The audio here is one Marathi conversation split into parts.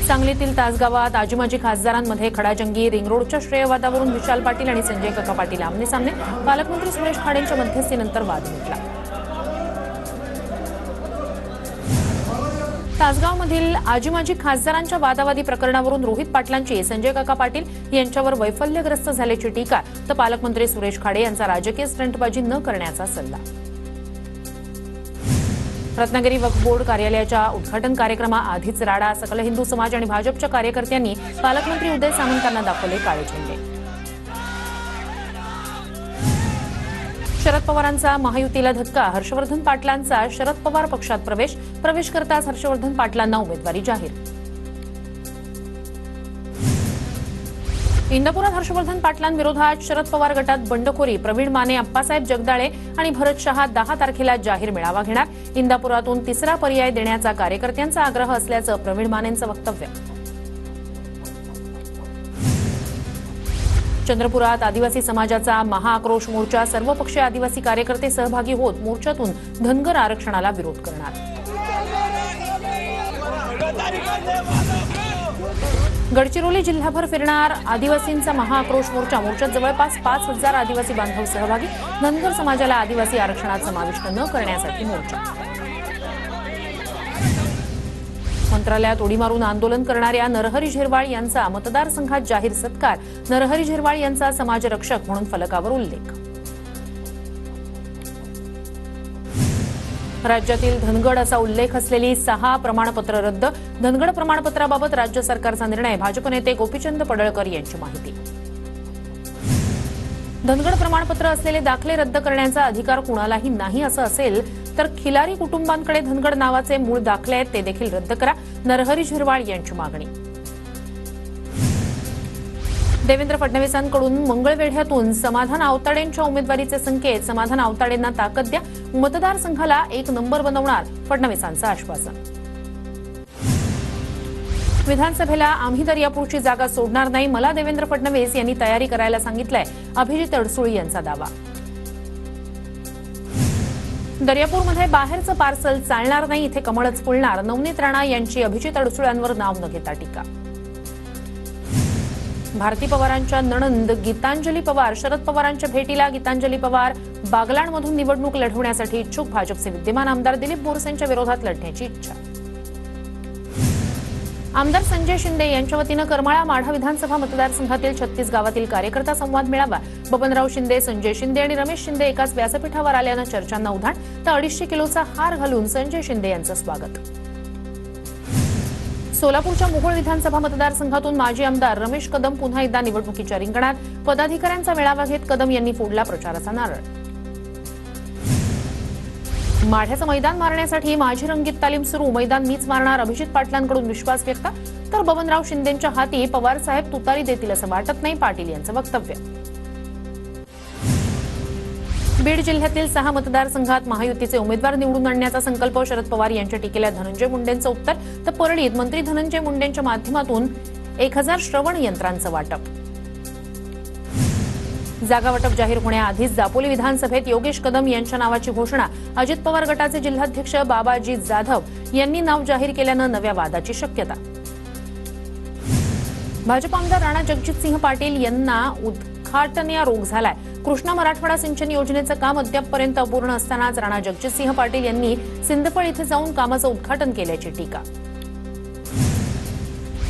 सांगलीतील तासगावात आजी-माजी खासदारांमध्ये खडाजंगी. रिंग रोडच्या श्रेयवादावरून विशाल पाटील आणि संजय काका पाटील आमने-सामने. पालकमंत्री सुरेश खाडेंच्या मध्यस्थीनंतर वाद मिटला. तासगावमधील आजी-माजी खासदारांच्या वादावादी प्रकरणावरून रोहित पाटलांची संजय काका पाटील यांच्यावर वैफल्यग्रस्त झाल्याची टीका, तर पालकमंत्री सुरेश खाडे यांचा राजकीय स्टंटबाजी न करण्याचा सल्ला. रत्नागिरी वक्फ बोर्ड कार्यालयाच्या उद्घाटन कार्यक्रमाआधीच राडा. सकल हिंदू समाज आणि भाजपच्या कार्यकर्त्यांनी पालकमंत्री उदय सामंतांना दाखवले काळे झेंडे. शरद पवारांचा महायुतीला धक्का. हर्षवर्धन पाटलांचा शरद पवार पक्षात प्रवेश करताच हर्षवर्धन पाटलांना उमेदवारी जाहीर. इंदापुरात हर्षवर्धन पाटलांविरोधात शरद पवार गटात बंडखोरी. प्रवीण माने, अप्पासाहेब जगदाळे आणि भरत शहा 10 तारखेला जाहीर मेळावा घेणार. इंदापुरातून तिसरा पर्याय देण्याचा कार्यकर्त्यांचा आग्रह असल्याचं प्रवीण मानेंचं वक्तव्य. चंद्रपुरात आदिवासी समाजाचा महाआक्रोश मोर्चा. सर्वपक्षीय आदिवासी कार्यकर्ते सहभागी होत मोर्चातून धनगर आरक्षणाला विरोध करणार. गडचिरोली जिल्हाभर फिरणार आदिवासींचा महाआक्रोश मोर्चा. मोर्चात जवळपास 5,000 आदिवासी बांधव सहभागी. धनगर समाजाला आदिवासी आरक्षणात समाविष्ट न करण्यासाठी मोर्चा. मंत्रालयात उडी मारून आंदोलन करणाऱ्या नरहरी झिरवाळ यांचा मतदारसंघात जाहीर सत्कार. नरहरी झिरवाळ यांचा समाजरक्षक म्हणून फलकावर उल्लेख. राज्यातील धनगड असा उल्लेख असलेली 6 प्रमाणपत्र रद्द. धनगड प्रमाणपत्राबाबत राज्य सरकारचा निर्णय. भाजप नेते गोपीचंद पडळकर यांची माहिती. धनगड प्रमाणपत्र असलेले दाखले रद्द करण्याचा अधिकार कुणालाही नाही असं असेल तर खिलारी कुटुंबांकडे धनगड नावाचे मूळ दाखले आहेत ते देखील रद्द करा. नरहरी झिरवाळ यांची मागणी. देवेंद्र फडणवीसांकडून मंगळवेढ्यातून समाधान आवताडेंच्या उमेदवारीचे संकेत. समाधान आवताडेंना ताकद द्या. मतदारसंघाला 1 नंबर बनवणार. फडणवीसांचं आश्वासन. विधानसभेला आम्ही दर्यापूरची जागा सोडणार नाही. मला देवेंद्र फडणवीस यांनी तयारी करायला सांगितलंय. अभिजित अडसुळी यांचा दावा. दर्यापूरमध्ये बाहेरचं पार्सल चालणार नाही. इथे कमळच फुलणार. नवनीत राणा यांची अभिजित अडसुळ्यांवर नाव न घेता टीका. भारती पवारांच्या नणंद गीतांजली पवार शरद पवारांच्या भेटीला. गीतांजली पवार बागलाणमधून निवडणूक लढवण्यासाठी इच्छुक. भाजपचे विद्यमान आमदार दिलीप बोरसेंच्या विरोधात लढण्याची इच्छा. आमदार संजय शिंदे यांच्या वतीनं करमाळा माढा विधानसभा मतदारसंघातील 36 गावातील कार्यकर्ता संवाद मेळावा. बबनराव शिंदे, संजय शिंदे आणि रमेश शिंदे एकाच व्यासपीठावर आल्यानं चर्चांना उधाण. तर 250 किलोचा हार घालून संजय शिंदे यांचं स्वागत. सोलापूरच्या मोहोळ विधानसभा मतदारसंघातून माजी आमदार रमेश कदम पुन्हा एकदा निवडणुकीच्या रिंगणात. पदाधिकाऱ्यांचा मेळावा घेत कदम यांनी फोडला प्रचाराचा नारळ. माढ्याचं मैदान मारण्यासाठी माझी रंगीत तालीम सुरू. मैदान मीच मारणार. अभिजित पाटलांकडून विश्वास व्यक्त. तर बबनराव शिंदेंच्या हाती पवारसाहेब तुतारी देतील असं वाटत नाही. पाटील यांचं वक्तव्य. बीड जिल्ह्यातील 6 मतदारसंघात महायुतीचे उमेदवार निवडून आणण्याचा संकल्प. शरद पवार यांच्या टीकेला धनंजय मुंडेंचं उत्तर. तर परळीत मंत्री धनंजय मुंडेंच्या माध्यमातून 1000 श्रवण यंत्रांचं वाटप. जागा वाटप जाहीर होण्याआधीच दापोली विधानसभेत योगेश कदम यांच्या नावाची घोषणा. अजित पवार गटाचे जिल्हाध्यक्ष बाबाजी जाधव यांनी नाव जाहीर केल्यानं नव्या वादाची शक्यता. भाजप आमदार राणा जगजितसिंह पाटील यांना उद्घाटनीय रोग झालाय. कृष्णा मराठवाडा सिंचन योजनेचं काम अद्यापपर्यंत अपूर्ण असतानाच राणा जगजितसिंह पाटील यांनी सिंदफळ इथे जाऊन कामाचं उद्घाटन केल्याची टीका.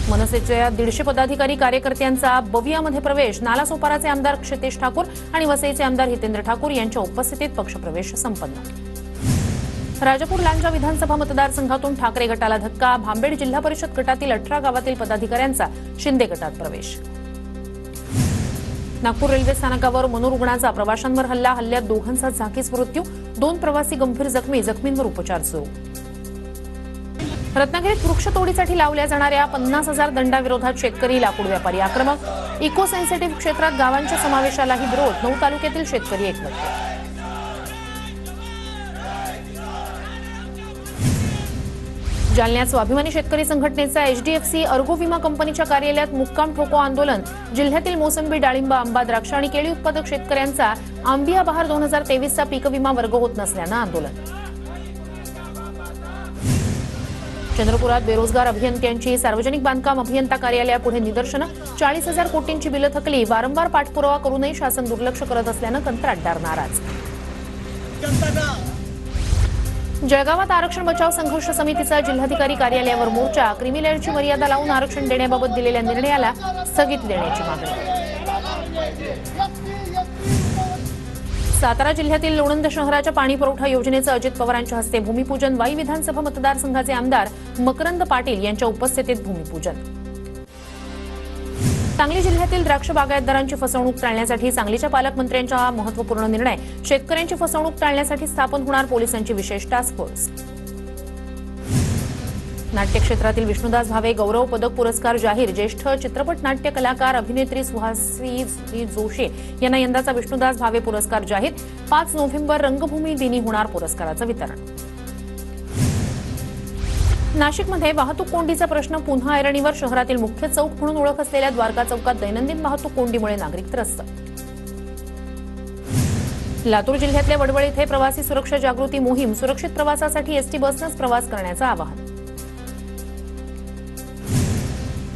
मनसेच्या 150 पदाधिकारी कार्यकर्त्यांचा बवियामध्ये प्रवेश. नालासोपाराचे आमदार क्षितेश ठाकूर आणि वसईचे आमदार हितेंद्र ठाकूर यांच्या उपस्थितीत पक्षप्रवेश संपन्न. राजापूर लांजा विधानसभा मतदारसंघातून ठाकरे गटाला धक्का. भांबेड जिल्हा परिषद गटातील 18 गावातील पदाधिकाऱ्यांचा शिंदे गटात प्रवेश. नागपूर रेल्वे स्थानकावर मनोरुग्णाचा. प्रवाशांवर हल्ला. हल्ल्यात दोघांचा जागीच मृत्यू. 2 प्रवासी गंभीर जखमी. जखमींवर उपचार सुरू. रत्नागिरीत वृक्षतोडीसाठी लावल्या जाणाऱ्या 50,000 दंडाविरोधात शेतकरी. लाकूड व्यापारी आक्रमक. इको सेन्सिटिव्ह क्षेत्रात गावांच्या समावेशालाही विरोध. 9 तालुक्यातील शेतकरी एकवटले. जालन्यात स्वाभिमानी शेतकरी संघटनेचा एचडीएफसी अर्गो विमा कंपनीच्या कार्यालयात मुक्काम ठोको आंदोलन. जिल्ह्यातील मोसंबी, डाळिंब, आंबा, द्राक्ष आणि केळी उत्पादक शेतकऱ्यांचा आंबिया बहार 2023चा पीक विमा वर्ग होत नसल्यानं आंदोलन. चंद्रपुरात बेरोजगार अभियंत्यांची सार्वजनिक बांधकाम अभियंता कार्यालयापुढे निदर्शनं. 40,000 कोटींची बिलं थकली. वारंवार पाठपुरावा करूनही शासन दुर्लक्ष करत असल्यानं कंत्राटदार नाराज. जळगावात आरक्षण बचाव संघर्ष समितीचा जिल्हाधिकारी कार्यालयावर मोर्चा. क्रीमी लेअरची मर्यादा लावून आरक्षण देण्याबाबत दिलेल्या निर्णयाला स्थगिती देण्याची मागणी. सातारा जिल्ह्यातील लोणंद शहराच्या पाणी पुरवठा योजनेचं अजित पवारांच्या हस्ते भूमिपूजन. वाई विधानसभा मतदारसंघाचे आमदार मकरंद पाटील यांच्या उपस्थितीत भूमिपूजन. सांगली जिल्ह्यातील द्राक्ष बागायतदारांची फसवणूक टाळण्यासाठी सांगलीच्या पालकमंत्र्यांचा महत्त्वपूर्ण निर्णय. शेतकऱ्यांची फसवणूक टाळण्यासाठी स्थापन होणार पोलिसांची विशेष टास्क फोर्स. नाट्य क्षेत्रातील विष्णुदास भावे गौरव पदक पुरस्कार जाहीर. ज्येष्ठ चित्रपट नाट्य कलाकार अभिनेत्री सुहासिनी जोशी यांना यंदाचा विष्णुदास भावे पुरस्कार जाहीर. 5 नोव्हेंबर रंगभूमी दिनी होणार पुरस्काराचं वितरण. नाशिकमध्ये वाहतूक कोंडीचा प्रश्न पुन्हा ऐरणीवर. शहरातील मुख्य चौक म्हणून ओळख असलेल्या द्वारका चौकात दैनंदिन वाहतूक कोंडीमुळे नागरिक त्रस्त. लातूर जिल्ह्यातल्या वडवळ इथे प्रवासी सुरक्षा जागृती मोहीम. सुरक्षित प्रवासासाठी एसटी बसनंच प्रवास करण्याचं आवाहन.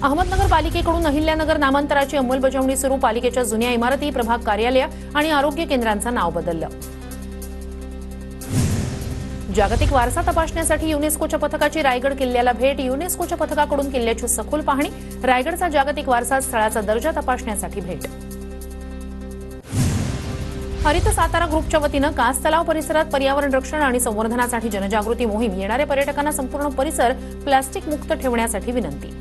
अहमदनगर पालिकेकडून अहिल्यानगर नामांतराची अंमलबजावणी सुरू. पालिकेच्या जुन्या इमारती, प्रभाग कार्यालय आणि आरोग्य केंद्रांचं नाव बदललं. जागतिक वारसा तपासण्यासाठी युनेस्कोच्या पथकाची रायगड किल्ल्याला भेट. युनेस्कोच्या पथकाकडून किल्ल्याची सखोल पाहणी. रायगडचा जागतिक वारसा स्थळाचा दर्जा तपासण्यासाठी भेट. हरित सातारा ग्रुपच्या वतीनं कास तलाव परिसरात पर्यावरण रक्षण आणि संवर्धनासाठी जनजागृती मोहीम. येणाऱ्या पर्यटकांना संपूर्ण परिसर प्लास्टिक मुक्त ठेवण्यासाठी विनंती.